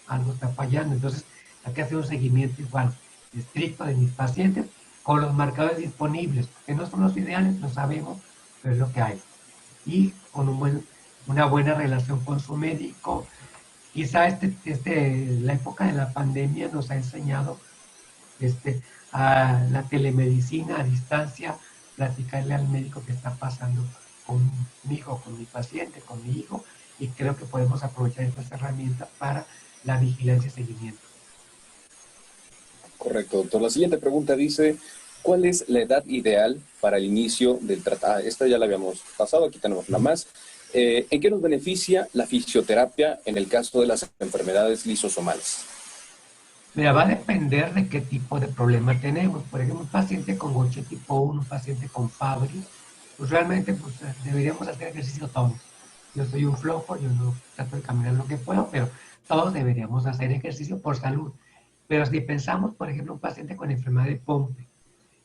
algo está fallando. Entonces, hay que hacer un seguimiento igual, estricto de mis pacientes, con los marcadores disponibles, que no son los ideales, lo sabemos, pero es lo que hay. Y con una buena relación con su médico. Quizá la época de la pandemia nos ha enseñado a la telemedicina a distancia, platicarle al médico qué está pasando conmigo, con mi paciente, con mi hijo, y creo que podemos aprovechar estas herramientas para la vigilancia y seguimiento. Correcto, doctor. La siguiente pregunta dice, ¿cuál es la edad ideal para el inicio del tratamiento? Esta ya la habíamos pasado, aquí tenemos una más. ¿En qué nos beneficia la fisioterapia en el caso de las enfermedades lisosomales? Mira, va a depender de qué tipo de problema tenemos. Por ejemplo, un paciente con Gaucher tipo 1, un paciente con Fabry, pues realmente pues, deberíamos hacer ejercicio todos. Yo soy un flojo, yo no trato de caminar lo que puedo, pero todos deberíamos hacer ejercicio por salud. Pero si pensamos, por ejemplo, un paciente con enfermedad de Pompe,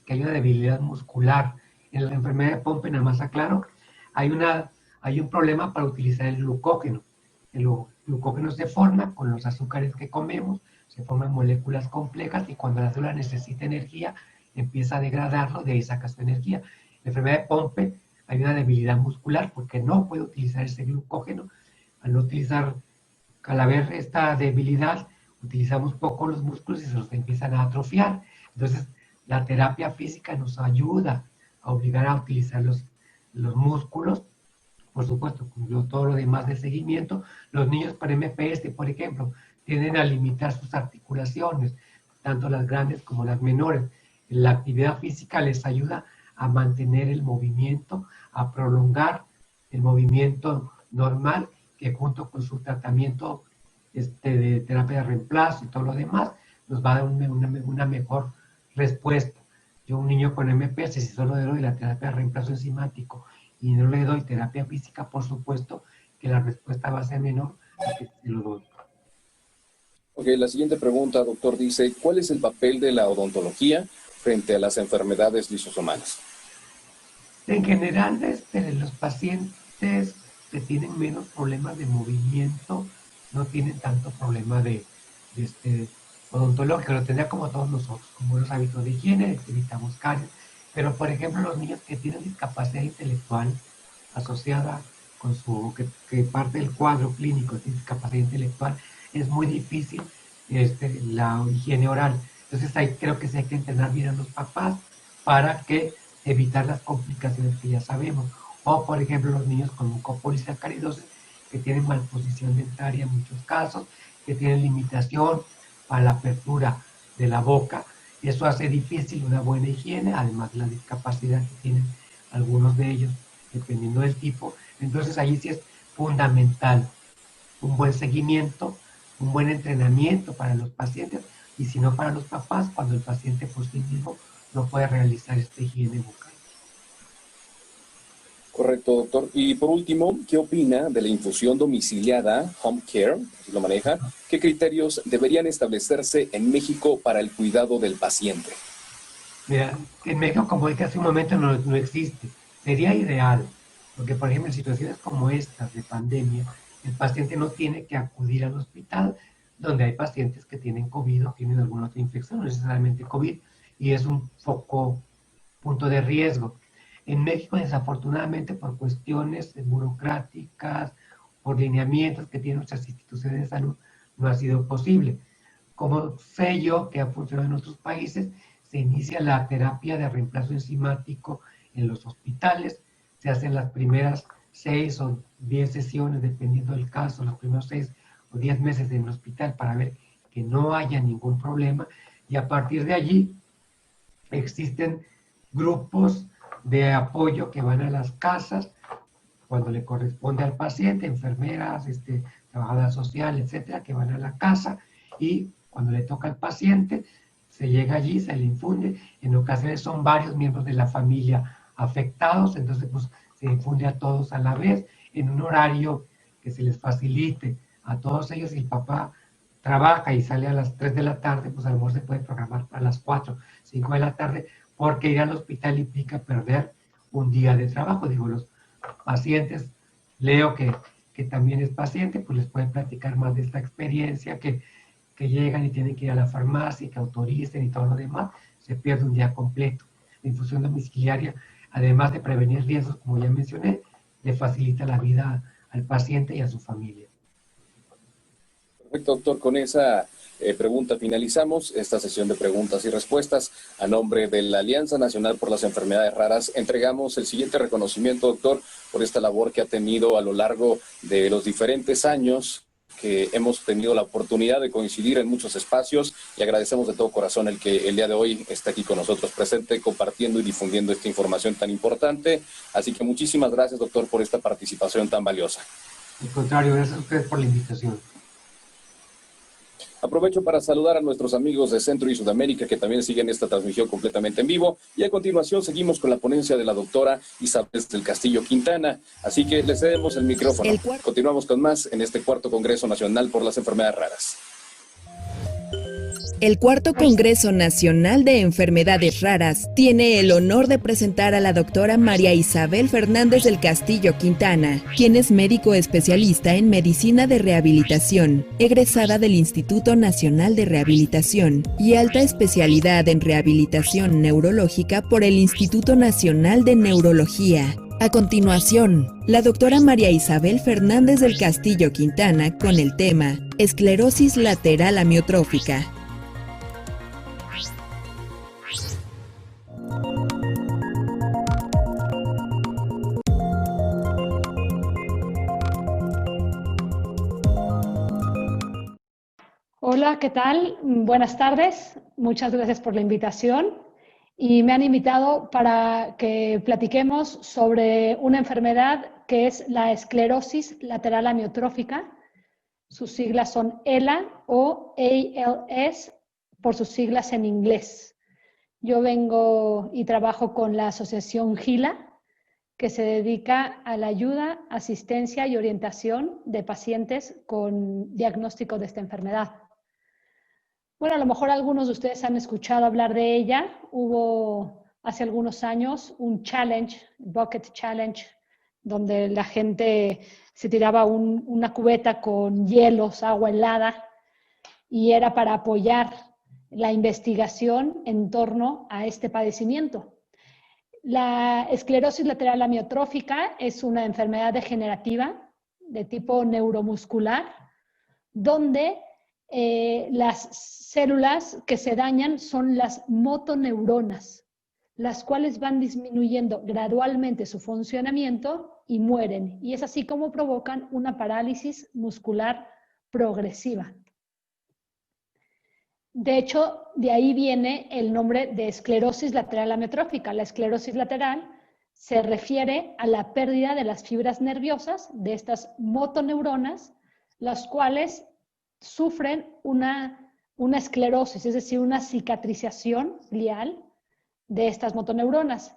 que hay una debilidad muscular, en la enfermedad de Pompe, nada más aclaro, hay un problema para utilizar el glucógeno. El glucógeno se forma con los azúcares que comemos, se forman moléculas complejas y cuando la célula necesita energía, empieza a degradarlo, de ahí saca su energía. En la enfermedad de Pompe hay una debilidad muscular porque no puede utilizar ese glucógeno. Al no utilizar, al haber esta debilidad, utilizamos poco los músculos y se los empiezan a atrofiar. Entonces, la terapia física nos ayuda a obligar a utilizar los músculos, por supuesto, con todo lo demás de seguimiento. Los niños con MPS, por ejemplo, tienden a limitar sus articulaciones, tanto las grandes como las menores. La actividad física les ayuda a mantener el movimiento, a prolongar el movimiento normal, que junto con su tratamiento de terapia de reemplazo y todo lo demás, nos va a dar una mejor respuesta. Yo, un niño con MPS, si solo le doy la terapia de reemplazo enzimático y no le doy terapia física, por supuesto que la respuesta va a ser menor a que si lo doy. Ok, la siguiente pregunta, doctor, dice, ¿cuál es el papel de la odontología frente a las enfermedades lisosomales? En general, los pacientes que tienen menos problemas de movimiento no tienen tanto problema de odontológico, lo tendría como todos nosotros, con buenos hábitos de higiene, evitamos caries. Pero, por ejemplo, los niños que tienen discapacidad intelectual asociada con que parte del cuadro clínico de discapacidad intelectual, es muy difícil la higiene oral. Entonces, ahí creo que sí hay que entrenar bien a los papás para que evitar las complicaciones que ya sabemos. O, por ejemplo, los niños con mucopolisacaridosis que tienen malposición dentaria en muchos casos, que tienen limitación para la apertura de la boca. Eso hace difícil una buena higiene, además de la discapacidad que tienen algunos de ellos, dependiendo del tipo. Entonces, ahí sí es fundamental un buen seguimiento, un buen entrenamiento para los pacientes y si no para los papás, cuando el paciente por sí mismo no puede realizar esta higiene bucal. Correcto, doctor. Y por último, ¿qué opina de la infusión domiciliada, home care, si lo maneja? ¿Qué criterios deberían establecerse en México para el cuidado del paciente? Mira, en México, como dije hace un momento, no existe. Sería ideal, porque por ejemplo en situaciones como estas de pandemia, el paciente no tiene que acudir al hospital, donde hay pacientes que tienen COVID o tienen alguna otra infección, no necesariamente COVID, y es un punto de riesgo. En México, desafortunadamente, por cuestiones burocráticas, por lineamientos que tienen nuestras instituciones de salud, no ha sido posible. Como sé yo que ha funcionado en otros países, se inicia la terapia de reemplazo enzimático en los hospitales, se hacen las primeras 6 o 10 sesiones, dependiendo del caso, los primeros 6 o 10 meses en el hospital para ver que no haya ningún problema, y a partir de allí existen grupos de apoyo que van a las casas cuando le corresponde al paciente, enfermeras, trabajadora social, etcétera, que van a la casa y cuando le toca al paciente, se llega allí, se le infunde. En ocasiones son varios miembros de la familia afectados, entonces pues se infunde a todos a la vez en un horario que se les facilite a todos ellos. Si el papá trabaja y sale a las 3 de la tarde, pues a lo mejor se puede programar para las 4, 5 de la tarde, porque ir al hospital implica perder un día de trabajo. Digo, los pacientes, leo que que también es paciente, pues les puede platicar más de esta experiencia, que llegan y tienen que ir a la farmacia, que autoricen y todo lo demás, se pierde un día completo. La infusión domiciliaria, además de prevenir riesgos, como ya mencioné, le facilita la vida al paciente y a su familia. Perfecto, doctor. Con esa pregunta finalizamos esta sesión de preguntas y respuestas. A nombre de la Alianza Nacional por las Enfermedades Raras, entregamos el siguiente reconocimiento, doctor, por esta labor que ha tenido a lo largo de los diferentes años que hemos tenido la oportunidad de coincidir en muchos espacios, y agradecemos de todo corazón el que el día de hoy esté aquí con nosotros presente, compartiendo y difundiendo esta información tan importante. Así que muchísimas gracias, doctor, por esta participación tan valiosa. Al contrario, gracias a ustedes por la invitación. Aprovecho para saludar a nuestros amigos de Centro y Sudamérica que también siguen esta transmisión completamente en vivo, y a continuación seguimos con la ponencia de la doctora Isabel del Castillo Quintana, así que le cedemos el micrófono. Continuamos con más en este cuarto Congreso Nacional por las Enfermedades Raras. El cuarto Congreso Nacional de Enfermedades Raras tiene el honor de presentar a la doctora María Isabel Fernández del Castillo Quintana, quien es médico especialista en medicina de rehabilitación, egresada del Instituto Nacional de Rehabilitación y alta especialidad en rehabilitación neurológica por el Instituto Nacional de Neurología. A continuación, la doctora María Isabel Fernández del Castillo Quintana con el tema esclerosis lateral amiotrófica. Hola, ¿qué tal? Buenas tardes. Muchas gracias por la invitación. Y me han invitado para que platiquemos sobre una enfermedad que es la esclerosis lateral amiotrófica. Sus siglas son ELA o ALS por sus siglas en inglés. Yo vengo y trabajo con la asociación GILA, que se dedica a la ayuda, asistencia y orientación de pacientes con diagnóstico de esta enfermedad. Bueno, a lo mejor algunos de ustedes han escuchado hablar de ella. Hubo hace algunos años un challenge, Bucket Challenge, donde la gente se tiraba una cubeta con hielos, agua helada, y era para apoyar la investigación en torno a este padecimiento. La esclerosis lateral amiotrófica es una enfermedad degenerativa de tipo neuromuscular, donde las células que se dañan son las motoneuronas, las cuales van disminuyendo gradualmente su funcionamiento y mueren. Y es así como provocan una parálisis muscular progresiva. De hecho, de ahí viene el nombre de esclerosis lateral amiotrófica. La esclerosis lateral se refiere a la pérdida de las fibras nerviosas de estas motoneuronas, las cuales sufren una esclerosis, es decir, una cicatrización glial de estas motoneuronas.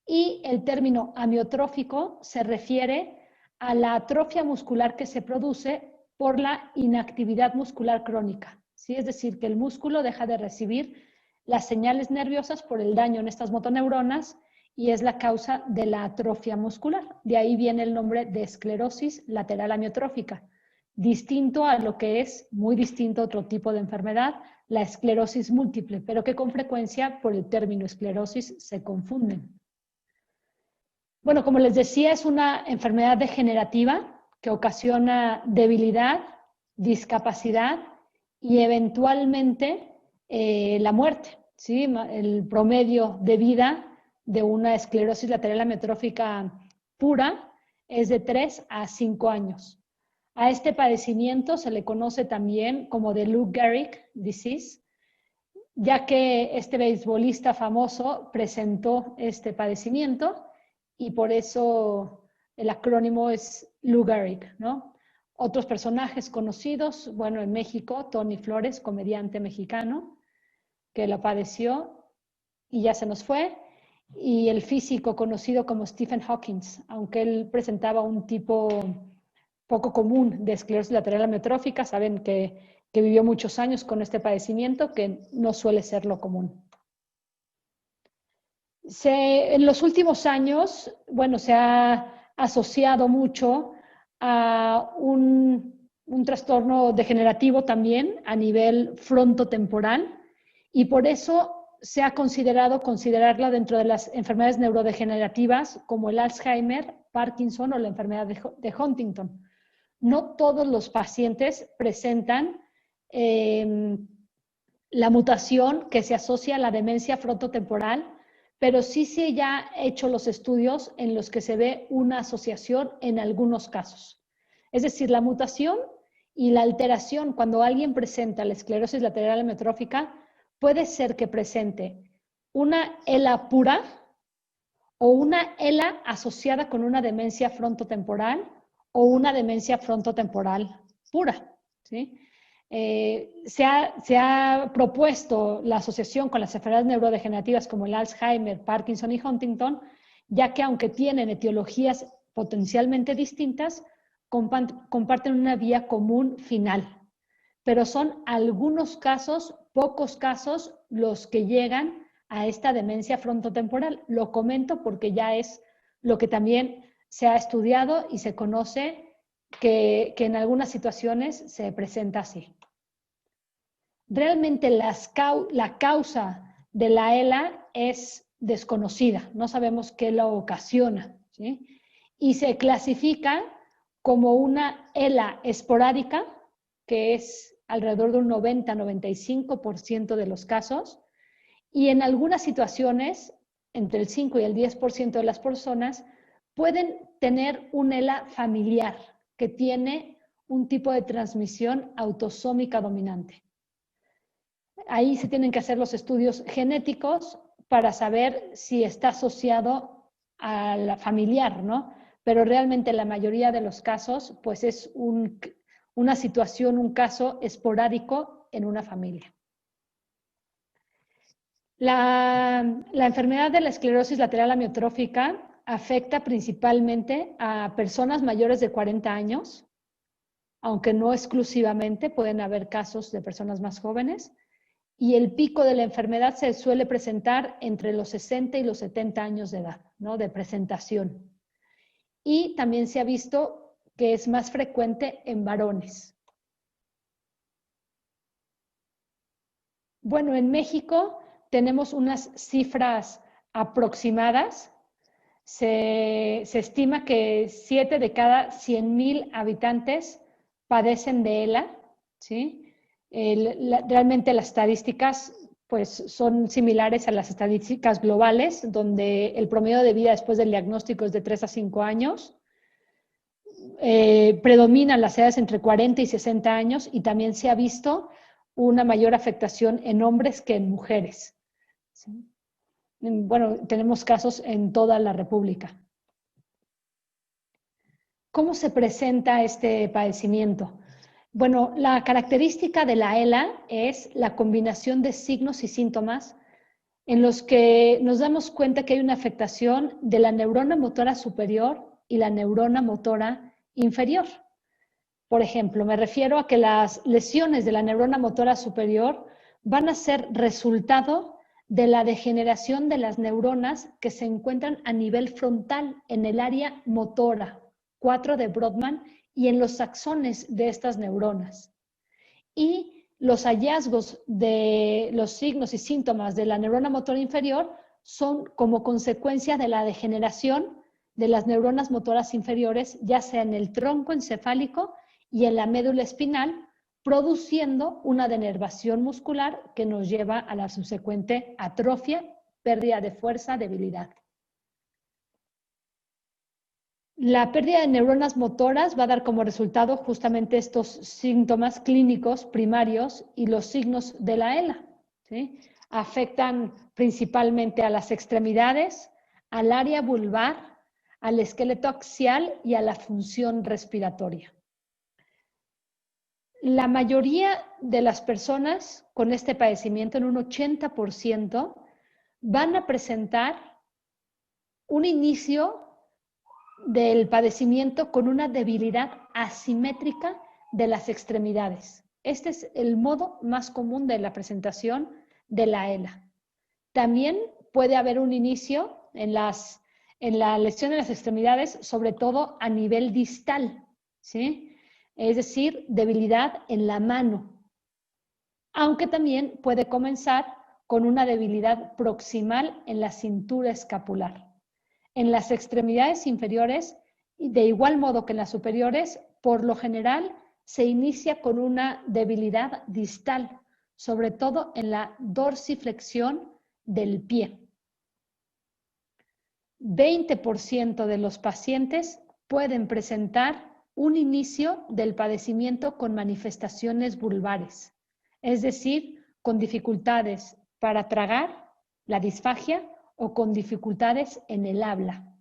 Y el término amiotrófico se refiere a la atrofia muscular que se produce por la inactividad muscular crónica. ¿Sí? Es decir, que el músculo deja de recibir las señales nerviosas por el daño en estas motoneuronas y es la causa de la atrofia muscular. De ahí viene el nombre de esclerosis lateral amiotrófica. Distinto a lo que es, muy distinto a otro tipo de enfermedad, la esclerosis múltiple, pero que con frecuencia por el término esclerosis se confunden. Bueno, como les decía, es una enfermedad degenerativa que ocasiona debilidad, discapacidad y eventualmente la muerte. ¿Sí? El promedio de vida de una esclerosis lateral amiotrófica pura es de 3 a 5 años. A este padecimiento se le conoce también como de Lou Gehrig disease, ya que este beisbolista famoso presentó este padecimiento y por eso el acrónimo es Lou Gehrig, ¿no? Otros personajes conocidos, bueno, en México, Tony Flores, comediante mexicano, que lo padeció y ya se nos fue, y el físico conocido como Stephen Hawking, aunque él presentaba un tipo poco común de esclerosis lateral amiotrófica, saben que vivió muchos años con este padecimiento, que no suele ser lo común. En los últimos años, bueno, se ha asociado mucho a un trastorno degenerativo también a nivel frontotemporal y por eso se ha considerarla dentro de las enfermedades neurodegenerativas como el Alzheimer, Parkinson o la enfermedad de Huntington. No todos los pacientes presentan la mutación que se asocia a la demencia frontotemporal, pero sí se ya han hecho los estudios en los que se ve una asociación en algunos casos. Es decir, la mutación y la alteración cuando alguien presenta la esclerosis lateral amiotrófica puede ser que presente una ELA pura o una ELA asociada con una demencia frontotemporal o una demencia frontotemporal pura, ¿sí? Se ha propuesto la asociación con las enfermedades neurodegenerativas como el Alzheimer, Parkinson y Huntington, ya que aunque tienen etiologías potencialmente distintas, comparten una vía común final. Pero son algunos casos, pocos casos, los que llegan a esta demencia frontotemporal. Lo comento porque ya es lo que también se ha estudiado y se conoce que en algunas situaciones se presenta así. Realmente la causa de la ELA es desconocida, no sabemos qué la ocasiona, ¿sí? Y se clasifica como una ELA esporádica, que es alrededor de un 90-95% de los casos, y en algunas situaciones, entre el 5 y el 10% de las personas, pueden tener un ELA familiar, que tiene un tipo de transmisión autosómica dominante. Ahí se tienen que hacer los estudios genéticos para saber si está asociado a la familiar, ¿no? Pero realmente la mayoría de los casos, pues es una situación, un caso esporádico en una familia. La enfermedad de la esclerosis lateral amiotrófica afecta principalmente a personas mayores de 40 años, aunque no exclusivamente, pueden haber casos de personas más jóvenes, y el pico de la enfermedad se suele presentar entre los 60 y los 70 años de edad, ¿no? De presentación. Y también se ha visto que es más frecuente en varones. Bueno, en México tenemos unas cifras aproximadas. Se estima que 7 de cada 100,000 habitantes padecen de ELA, ¿sí? Realmente las estadísticas pues, son similares a las estadísticas globales, donde el promedio de vida después del diagnóstico es de 3 a 5 años. Predominan las edades entre 40 y 60 años y también se ha visto una mayor afectación en hombres que en mujeres, ¿sí? Bueno, tenemos casos en toda la República. ¿Cómo se presenta este padecimiento? Bueno, la característica de la ELA es la combinación de signos y síntomas en los que nos damos cuenta que hay una afectación de la neurona motora superior y la neurona motora inferior. Por ejemplo, me refiero a que las lesiones de la neurona motora superior van a ser resultado de la degeneración de las neuronas que se encuentran a nivel frontal en el área motora 4 de Brodmann y en los axones de estas neuronas. Y los hallazgos de los signos y síntomas de la neurona motora inferior son como consecuencia de la degeneración de las neuronas motoras inferiores, ya sea en el tronco encefálico y en la médula espinal, produciendo una denervación muscular que nos lleva a la subsecuente atrofia, pérdida de fuerza, debilidad. La pérdida de neuronas motoras va a dar como resultado justamente estos síntomas clínicos primarios y los signos de la ELA, ¿sí? Afectan principalmente a las extremidades, al área vulvar, al esqueleto axial y a la función respiratoria. La mayoría de las personas con este padecimiento, en un 80%, van a presentar un inicio del padecimiento con una debilidad asimétrica de las extremidades. Este es el modo más común de la presentación de la ELA. También puede haber un inicio en la lesión de las extremidades, sobre todo a nivel distal, ¿sí? Es decir, debilidad en la mano, aunque también puede comenzar con una debilidad proximal en la cintura escapular. En las extremidades inferiores, de igual modo que en las superiores, por lo general se inicia con una debilidad distal, sobre todo en la dorsiflexión del pie. 20% de los pacientes pueden presentar un inicio del padecimiento con manifestaciones vulvares, es decir, con dificultades para tragar, la disfagia, o con dificultades en el habla.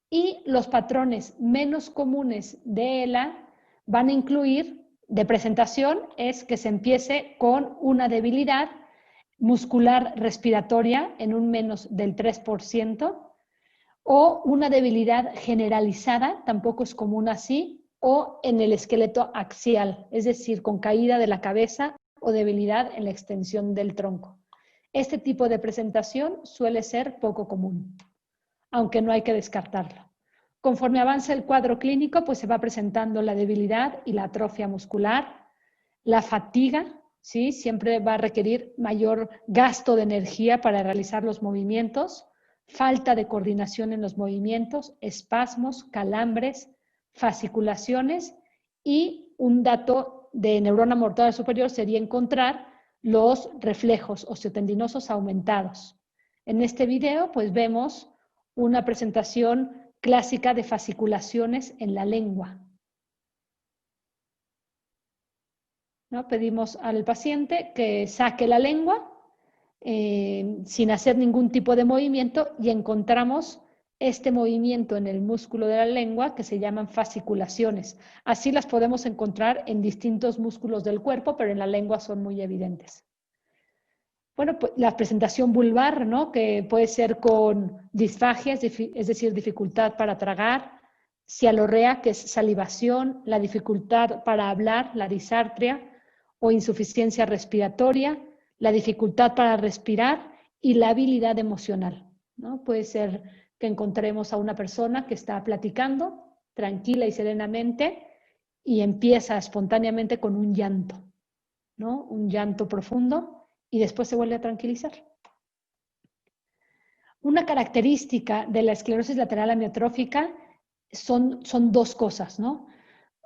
Y los patrones menos comunes de ELA van a incluir, de presentación, es que se empiece con una debilidad muscular respiratoria en un menos del 3%, o una debilidad generalizada, tampoco es común así, o en el esqueleto axial, es decir, con caída de la cabeza o debilidad en la extensión del tronco. Este tipo de presentación suele ser poco común, aunque no hay que descartarlo. Conforme avanza el cuadro clínico, pues se va presentando la debilidad y la atrofia muscular, la fatiga, ¿sí? Siempre va a requerir mayor gasto de energía para realizar los movimientos, falta de coordinación en los movimientos, espasmos, calambres, fasciculaciones, y un dato de neurona motora superior sería encontrar los reflejos osteotendinosos aumentados. En este video pues vemos una presentación clásica de fasciculaciones en la lengua, ¿no? Pedimos al paciente que saque la lengua sin hacer ningún tipo de movimiento y encontramos este movimiento en el músculo de la lengua que se llaman fasciculaciones. Así las podemos encontrar en distintos músculos del cuerpo, pero en la lengua son muy evidentes. Bueno, pues la presentación vulvar, ¿no? Que puede ser con disfagia, es decir, dificultad para tragar, cialorrea, que es salivación, la dificultad para hablar, la disartria, o insuficiencia respiratoria, la dificultad para respirar y la habilidad emocional, ¿no? Puede ser que encontremos a una persona que está platicando tranquila y serenamente y empieza espontáneamente con un llanto, ¿no? Un llanto profundo, y después se vuelve a tranquilizar. Una característica de la esclerosis lateral amiotrófica son dos cosas, ¿no?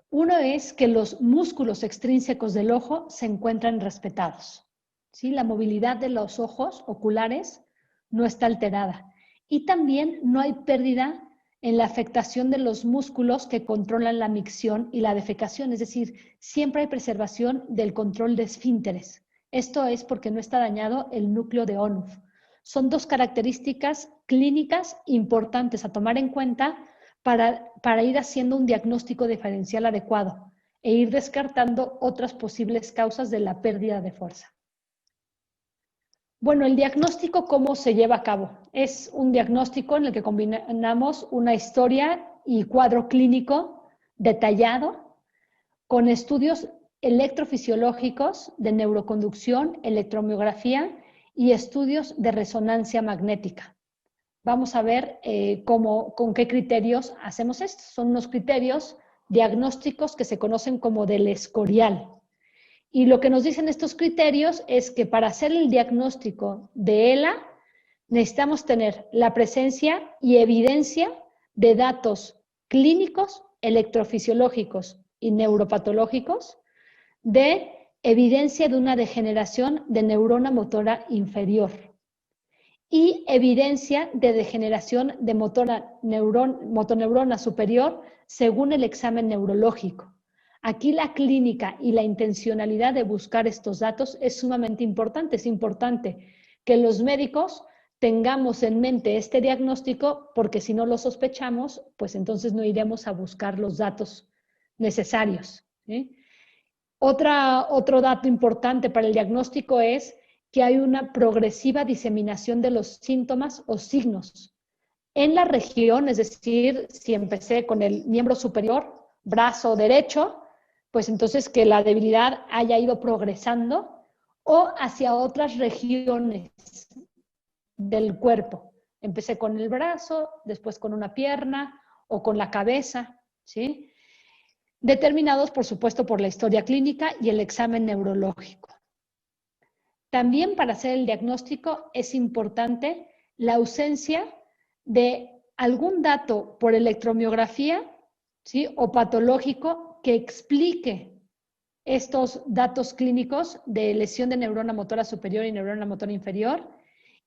Uno es que los músculos extrínsecos del ojo se encuentran respetados, ¿sí? La movilidad de los ojos oculares no está alterada. Y también no hay pérdida en la afectación de los músculos que controlan la micción y la defecación, es decir, siempre hay preservación del control de esfínteres. Esto es porque no está dañado el núcleo de Onuf. Son dos características clínicas importantes a tomar en cuenta para ir haciendo un diagnóstico diferencial adecuado e ir descartando otras posibles causas de la pérdida de fuerza. Bueno, el diagnóstico, ¿cómo se lleva a cabo? Es un diagnóstico en el que combinamos una historia y cuadro clínico detallado con estudios electrofisiológicos de neuroconducción, electromiografía y estudios de resonancia magnética. Vamos a ver con qué criterios hacemos esto. Son unos criterios diagnósticos que se conocen como del Escorial. Y lo que nos dicen estos criterios es que para hacer el diagnóstico de ELA necesitamos tener la presencia y evidencia de datos clínicos, electrofisiológicos y neuropatológicos de evidencia de una degeneración de neurona motora inferior y evidencia de degeneración de motoneurona superior según el examen neurológico. Aquí la clínica y la intencionalidad de buscar estos datos es sumamente importante. Es importante que los médicos tengamos en mente este diagnóstico, porque si no lo sospechamos, pues entonces no iremos a buscar los datos necesarios, ¿sí? Otro dato importante para el diagnóstico es que hay una progresiva diseminación de los síntomas o signos en la región, es decir, si empecé con el miembro superior, brazo derecho, pues entonces que la debilidad haya ido progresando, o hacia otras regiones del cuerpo. Empecé con el brazo, después con una pierna o con la cabeza, ¿sí? determinados, por supuesto, por la historia clínica y el examen neurológico. También para hacer el diagnóstico es importante la ausencia de algún dato por electromiografía, ¿sí?, o patológico que explique estos datos clínicos de lesión de neurona motora superior y neurona motora inferior,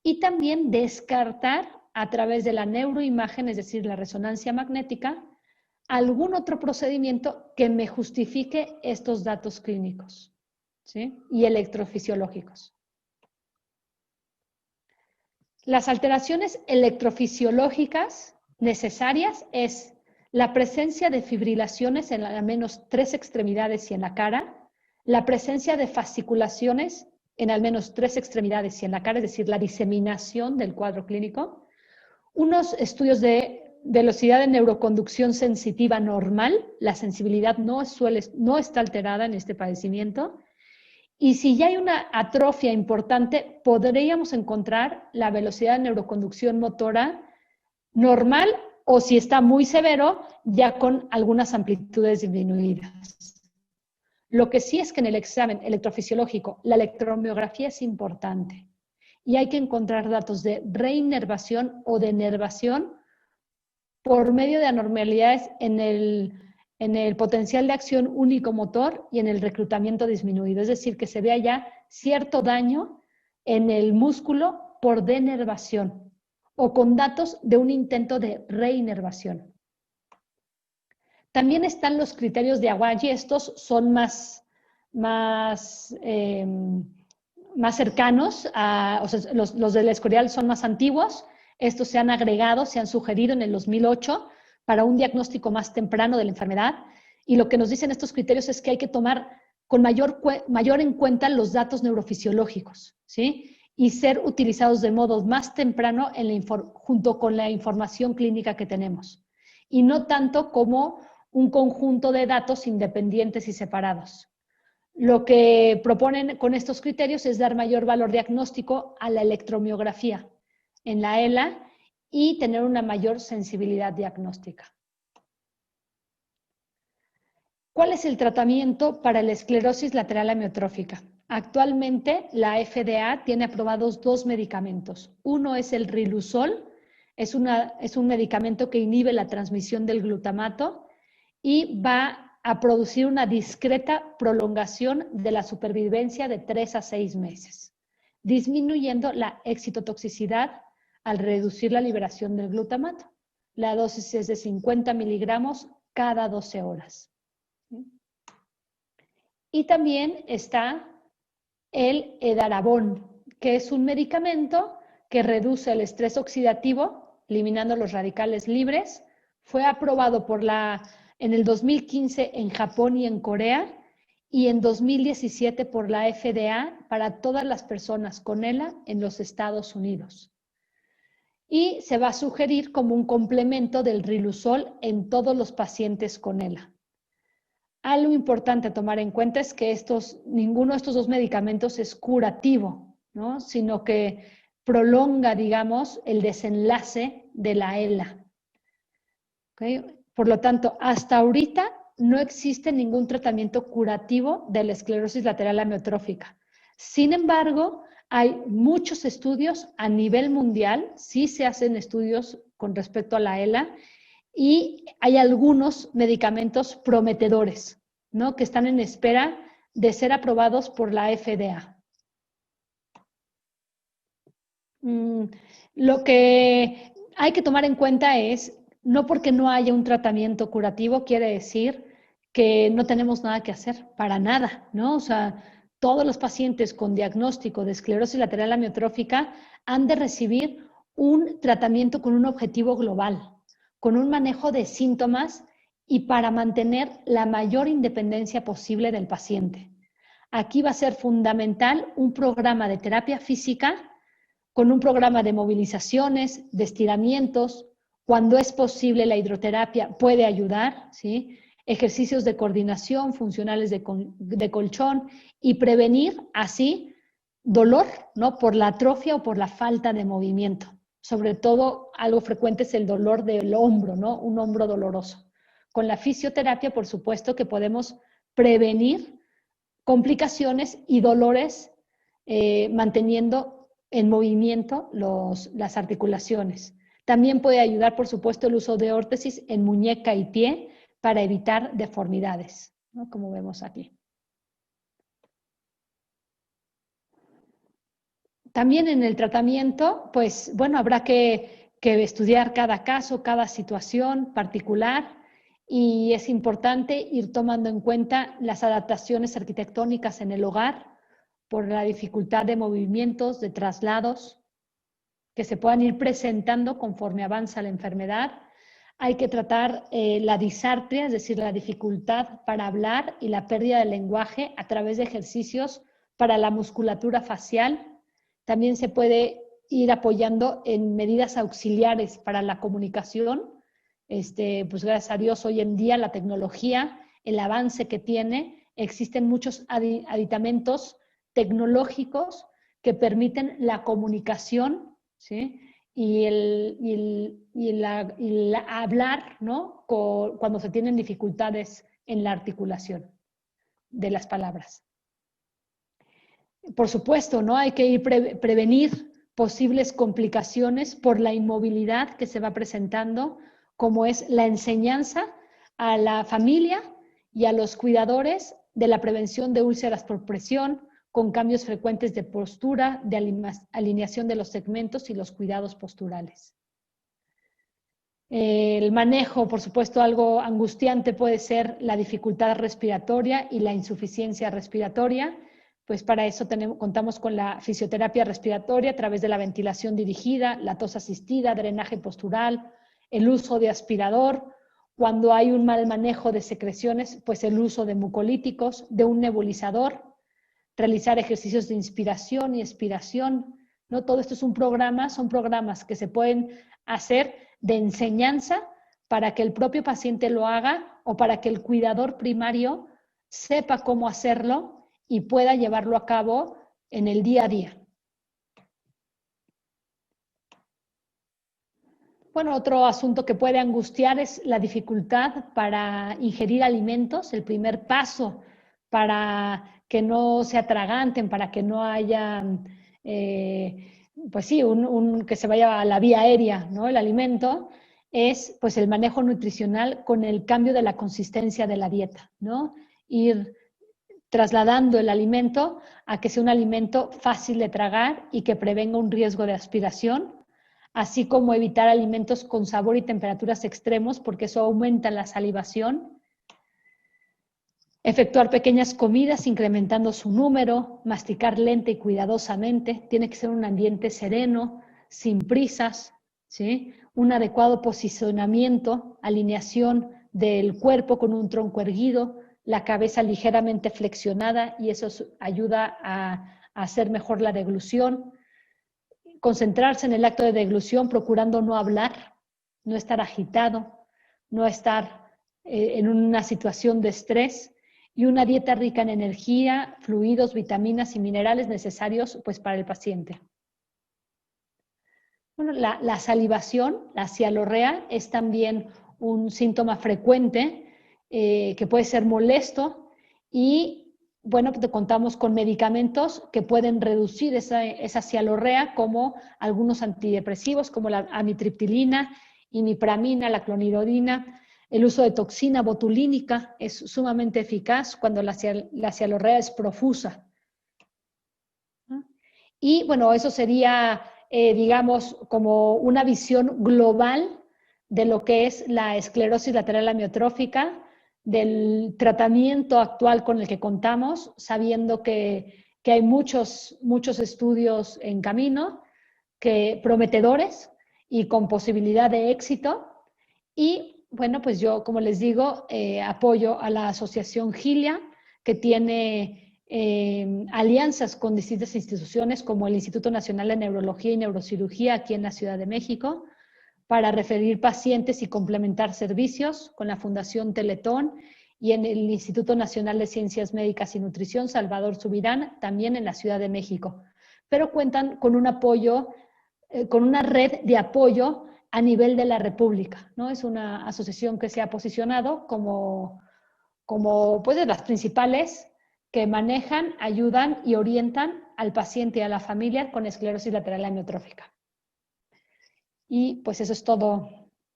y también descartar a través de la neuroimagen, es decir, la resonancia magnética, algún otro procedimiento que me justifique estos datos clínicos, ¿sí?, y electrofisiológicos. Las alteraciones electrofisiológicas necesarias es la presencia de fibrilaciones en al menos 3 extremidades y en la cara, la presencia de fasciculaciones en al menos 3 extremidades y en la cara, es decir, la diseminación del cuadro clínico, unos estudios de velocidad de neuroconducción sensitiva normal, la sensibilidad no está alterada en este padecimiento, y si ya hay una atrofia importante, podríamos encontrar la velocidad de neuroconducción motora normal, o si está muy severo, ya con algunas amplitudes disminuidas. Lo que sí es que en el examen electrofisiológico, la electromiografía es importante y hay que encontrar datos de reinervación o de nervación por medio de anormalidades en el potencial de acción único motor y en el reclutamiento disminuido. Es decir, que se vea ya cierto daño en el músculo por denervación o con datos de un intento de reinervación. También están los criterios de Aguayi. Estos son más cercanos, o sea, los del Escorial son más antiguos. Estos se han agregado, se han sugerido en el 2008 para un diagnóstico más temprano de la enfermedad. Y lo que nos dicen estos criterios es que hay que tomar con mayor en cuenta los datos neurofisiológicos, ¿sí?, y ser utilizados de modo más temprano junto con la información clínica que tenemos. Y no tanto como un conjunto de datos independientes y separados. Lo que proponen con estos criterios es dar mayor valor diagnóstico a la electromiografía en la ELA y tener una mayor sensibilidad diagnóstica. ¿Cuál es el tratamiento para la esclerosis lateral amiotrófica? Actualmente la FDA tiene aprobados 2 medicamentos. Uno es el Riluzol, es un medicamento que inhibe la transmisión del glutamato y va a producir una discreta prolongación de la supervivencia de 3 a 6 meses, disminuyendo la excitotoxicidad al reducir la liberación del glutamato. La dosis es de 50 miligramos cada 12 horas. Y también está el Edarabón, que es un medicamento que reduce el estrés oxidativo, eliminando los radicales libres. Fue aprobado en el 2015 en Japón y en Corea, y en 2017 por la FDA para todas las personas con ELA en los Estados Unidos. Y se va a sugerir como un complemento del Riluzol en todos los pacientes con ELA. Algo importante a tomar en cuenta es que ninguno de estos 2 medicamentos es curativo, ¿no?, sino que prolonga, digamos, el desenlace de la ELA. ¿Okay? Por lo tanto, hasta ahorita no existe ningún tratamiento curativo de la esclerosis lateral amiotrófica. Sin embargo, hay muchos estudios a nivel mundial, sí se hacen estudios con respecto a la ELA, y hay algunos medicamentos prometedores, ¿no?, que están en espera de ser aprobados por la FDA. Lo que hay que tomar en cuenta es, no porque no haya un tratamiento curativo quiere decir que no tenemos nada que hacer, para nada, ¿no? O sea, todos los pacientes con diagnóstico de esclerosis lateral amiotrófica han de recibir un tratamiento con un objetivo global, con un manejo de síntomas y para mantener la mayor independencia posible del paciente. Aquí va a ser fundamental un programa de terapia física con un programa de movilizaciones, de estiramientos. Cuando es posible, la hidroterapia puede ayudar, ¿sí?, ejercicios de coordinación, funcionales de colchón, y prevenir así dolor, ¿no?, por la atrofia o por la falta de movimiento. Sobre todo, algo frecuente es el dolor del hombro, ¿no?, un hombro doloroso. con la fisioterapia, por supuesto que podemos prevenir complicaciones y dolores manteniendo en movimiento las articulaciones. También puede ayudar, por supuesto, el uso de órtesis en muñeca y pie para evitar deformidades, ¿no? Como vemos aquí. También en el tratamiento, pues bueno, habrá que estudiar cada caso, cada situación particular, y es importante ir tomando en cuenta las adaptaciones arquitectónicas en el hogar por la dificultad de movimientos, de traslados, que se puedan ir presentando conforme avanza la enfermedad. Hay que tratar la disartria, es decir, la dificultad para hablar y la pérdida del lenguaje a través de ejercicios para la musculatura facial. También se puede ir apoyando en medidas auxiliares para la comunicación. Pues gracias a Dios, hoy en día la tecnología, el avance que tiene, existen muchos aditamentos tecnológicos que permiten la comunicación, ¿sí? Y el hablar, ¿no? Cuando se tienen dificultades en la articulación de las palabras. Por supuesto, ¿no? Hay que ir prevenir posibles complicaciones por la inmovilidad que se va presentando, como es la enseñanza a la familia y a los cuidadores de la prevención de úlceras por presión, con cambios frecuentes de postura, de alineación de los segmentos y los cuidados posturales. El manejo, por supuesto, algo angustiante puede ser la dificultad respiratoria y la insuficiencia respiratoria. Pues para eso contamos con la fisioterapia respiratoria a través de la ventilación dirigida, la tos asistida, drenaje postural, el uso de aspirador. Cuando hay un mal manejo de secreciones, pues el uso de mucolíticos, de un nebulizador, realizar ejercicios de inspiración y expiración, ¿no? Todo esto es son programas que se pueden hacer de enseñanza para que el propio paciente lo haga o para que el cuidador primario sepa cómo hacerlo y pueda llevarlo a cabo en el día a día. Bueno, otro asunto que puede angustiar es la dificultad para ingerir alimentos. El primer paso para que no se atraganten, para que no haya, pues sí, que se vaya a la vía aérea, ¿no? El alimento, es pues el manejo nutricional con el cambio de la consistencia de la dieta, ¿no? Ir trasladando el alimento a que sea un alimento fácil de tragar y que prevenga un riesgo de aspiración, así como evitar alimentos con sabor y temperaturas extremos, porque eso aumenta la salivación. Efectuar pequeñas comidas incrementando su número, masticar lenta y cuidadosamente. Tiene que ser un ambiente sereno, sin prisas, ¿sí? Un adecuado posicionamiento, alineación del cuerpo con un tronco erguido, la cabeza ligeramente flexionada, y eso ayuda a hacer mejor la deglución. Concentrarse en el acto de deglución, procurando no hablar, no estar agitado, no estar en una situación de estrés, y una dieta rica en energía, fluidos, vitaminas y minerales necesarios pues, para el paciente. Bueno, la salivación, la cialorrea, es también un síntoma frecuente que puede ser molesto, y bueno, contamos con medicamentos que pueden reducir esa cialorrea, como algunos antidepresivos como la amitriptilina, imipramina, la clonidina. El uso de toxina botulínica es sumamente eficaz cuando la cialorrea es profusa. Y bueno, eso sería, digamos, como una visión global de lo que es la esclerosis lateral amiotrófica, del tratamiento actual con el que contamos, sabiendo que hay muchos estudios en camino, prometedores y con posibilidad de éxito. Y bueno, pues yo, como les digo, apoyo a la Asociación Gilia, que tiene alianzas con distintas instituciones como el Instituto Nacional de Neurología y Neurocirugía aquí en la Ciudad de México, para referir pacientes y complementar servicios, con la Fundación Teletón y en el Instituto Nacional de Ciencias Médicas y Nutrición Salvador Subirán, también en la Ciudad de México. Pero cuentan con un apoyo, con una red de apoyo a nivel de la República, ¿no? Es una asociación que se ha posicionado como pues, de las principales que manejan, ayudan y orientan al paciente y a la familia con esclerosis lateral amiotrófica. Y pues eso es todo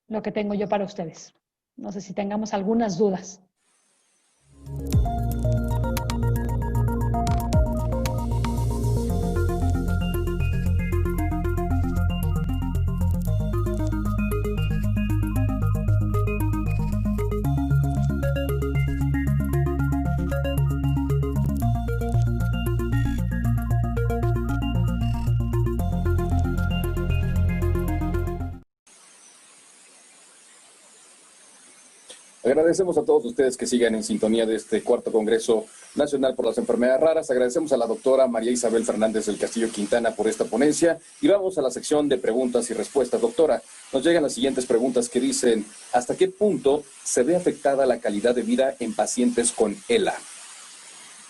lo que tengo yo para ustedes. No sé si tengamos algunas dudas. Agradecemos a todos ustedes que sigan en sintonía de este cuarto Congreso Nacional por las Enfermedades Raras. Agradecemos a la doctora María Isabel Fernández del Castillo Quintana por esta ponencia. Y vamos a la sección de preguntas y respuestas. Doctora, nos llegan las siguientes preguntas que dicen: ¿hasta qué punto se ve afectada la calidad de vida en pacientes con ELA?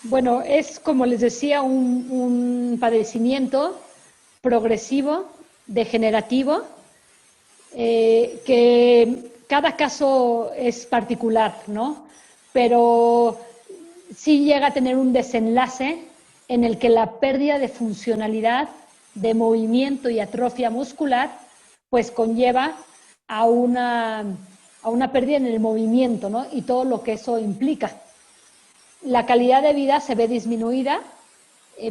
Bueno, es como les decía, un padecimiento progresivo, degenerativo, que cada caso es particular, ¿no? Pero sí llega a tener un desenlace en el que la pérdida de funcionalidad, de movimiento y atrofia muscular, pues conlleva a una pérdida en el movimiento, ¿no? Y todo lo que eso implica. La calidad de vida se ve disminuida,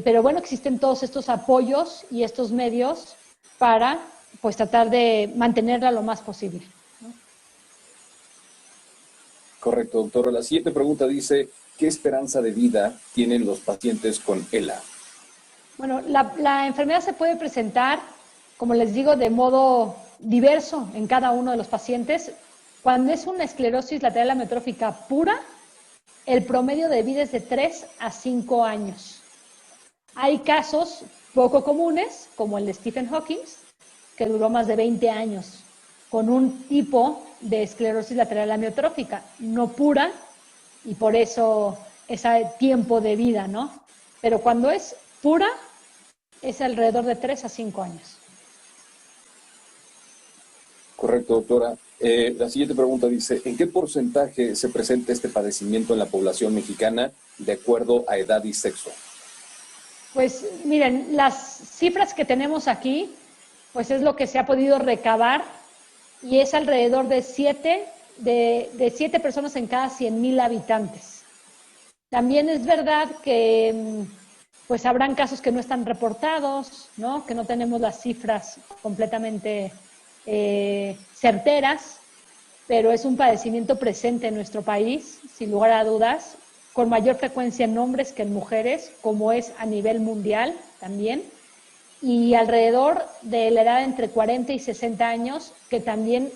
pero bueno, existen todos estos apoyos y estos medios para pues tratar de mantenerla lo más posible. Correcto, doctora. La siguiente pregunta dice: ¿qué esperanza de vida tienen los pacientes con ELA? Bueno, la enfermedad se puede presentar, como les digo, de modo diverso en cada uno de los pacientes. Cuando es una esclerosis lateral amiotrófica pura, el promedio de vida es de 3 a 5 años. Hay casos poco comunes, como el de Stephen Hawking, que duró más de 20 años, con un tipo de esclerosis lateral amiotrófica, no pura, y por eso ese tiempo de vida, ¿no? Pero cuando es pura, es alrededor de 3 a 5 años. Correcto, doctora. La siguiente pregunta dice: ¿en qué porcentaje se presenta este padecimiento en la población mexicana de acuerdo a edad y sexo? Pues miren, las cifras que tenemos aquí, pues es lo que se ha podido recabar y es alrededor de 7 personas en cada 100,000 habitantes. También es verdad que pues habrán casos que no están reportados, ¿no? Que no tenemos las cifras completamente certeras, pero es un padecimiento presente en nuestro país, sin lugar a dudas, con mayor frecuencia en hombres que en mujeres, como es a nivel mundial también, y alrededor de la edad entre 40 y 60 años, que también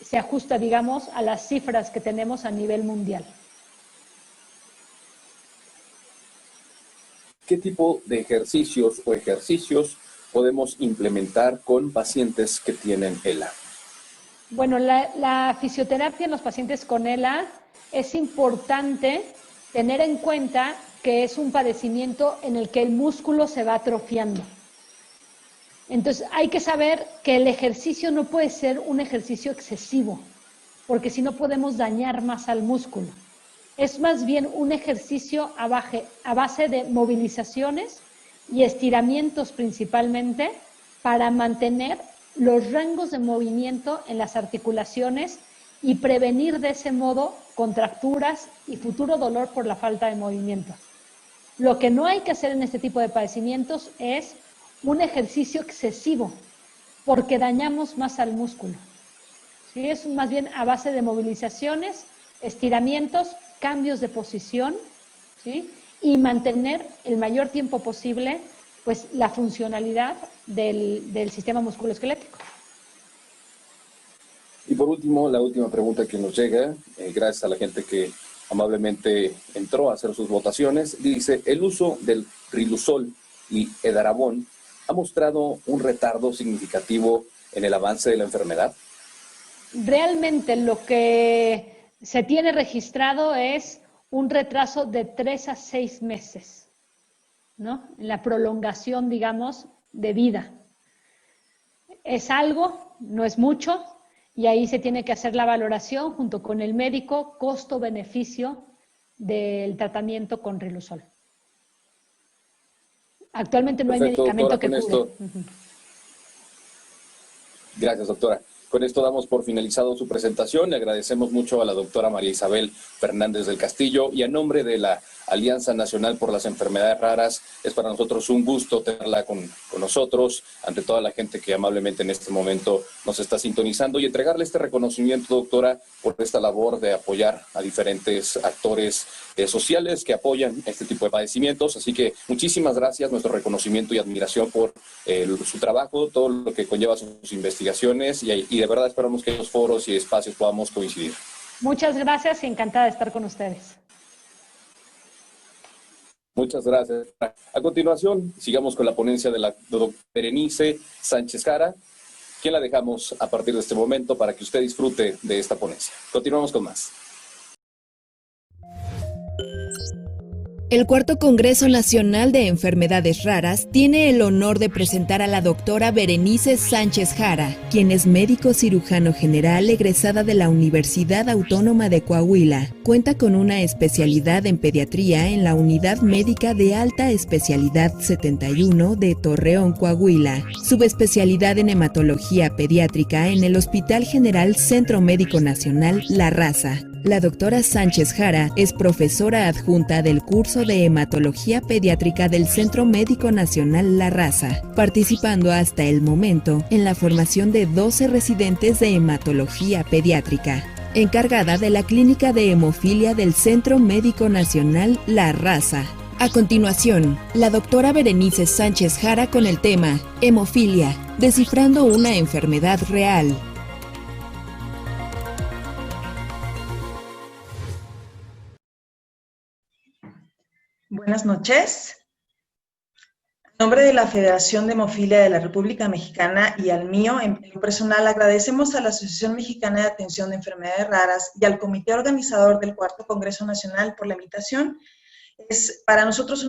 se ajusta, digamos, a las cifras que tenemos a nivel mundial. ¿Qué tipo de ejercicios podemos implementar con pacientes que tienen ELA? Bueno, la fisioterapia en los pacientes con ELA es importante tener en cuenta que es un padecimiento en el que el músculo se va atrofiando. Entonces hay que saber que el ejercicio no puede ser un ejercicio excesivo, porque si no podemos dañar más al músculo. Es más bien un ejercicio a base de movilizaciones y estiramientos principalmente para mantener los rangos de movimiento en las articulaciones y prevenir de ese modo contracturas y futuro dolor por la falta de movimiento. Lo que no hay que hacer en este tipo de padecimientos es un ejercicio excesivo, porque dañamos más al músculo. ¿Sí? Es más bien a base de movilizaciones, estiramientos, cambios de posición, ¿sí? Y mantener el mayor tiempo posible pues, la funcionalidad del sistema musculoesquelético. Y por último, la última pregunta que nos llega, gracias a la gente que amablemente entró a hacer sus votaciones, dice: ¿el uso del Riluzol y Edarabón ha mostrado un retardo significativo en el avance de la enfermedad? Realmente lo que se tiene registrado es un retraso de 3 a 6 meses, ¿no? En la prolongación, digamos, de vida. Es algo, no es mucho, y ahí se tiene que hacer la valoración junto con el médico, costo-beneficio del tratamiento con Riluzol. Actualmente no hay Perfecto, medicamento doctora, que con cure. esto. Gracias, doctora. Con esto damos por finalizado su presentación. Le agradecemos mucho a la doctora María Isabel Fernández del Castillo y a nombre de la Alianza Nacional por las Enfermedades Raras, es para nosotros un gusto tenerla con nosotros, ante toda la gente que amablemente en este momento nos está sintonizando, y entregarle este reconocimiento, doctora, por esta labor de apoyar a diferentes actores sociales que apoyan este tipo de padecimientos. Así que muchísimas gracias, nuestro reconocimiento y admiración por su trabajo, todo lo que conlleva sus investigaciones, y de verdad esperamos que en los foros y espacios podamos coincidir. Muchas gracias y encantada de estar con ustedes. Muchas gracias. A continuación, sigamos con la ponencia de la doctora Berenice Sánchez Jara, quien la dejamos a partir de este momento para que usted disfrute de esta ponencia. Continuamos con más. El Cuarto Congreso Nacional de Enfermedades Raras tiene el honor de presentar a la doctora Berenice Sánchez Jara, quien es médico cirujano general egresada de la Universidad Autónoma de Coahuila. Cuenta con una especialidad en pediatría en la Unidad Médica de Alta Especialidad 71 de Torreón, Coahuila. Subespecialidad en hematología pediátrica en el Hospital General Centro Médico Nacional La Raza. La doctora Sánchez Jara es profesora adjunta del curso de hematología pediátrica del Centro Médico Nacional La Raza, participando hasta el momento en la formación de 12 residentes de hematología pediátrica. Encargada de la clínica de hemofilia del Centro Médico Nacional La Raza. A continuación, la doctora Berenice Sánchez Jara con el tema Hemofilia, descifrando una enfermedad real. Buenas noches. En nombre de la Federación de Hemofilia de la República Mexicana y al mío, en lo personal, agradecemos a la Asociación Mexicana de Atención de Enfermedades Raras y al Comité Organizador del Cuarto Congreso Nacional por la invitación. Es para nosotros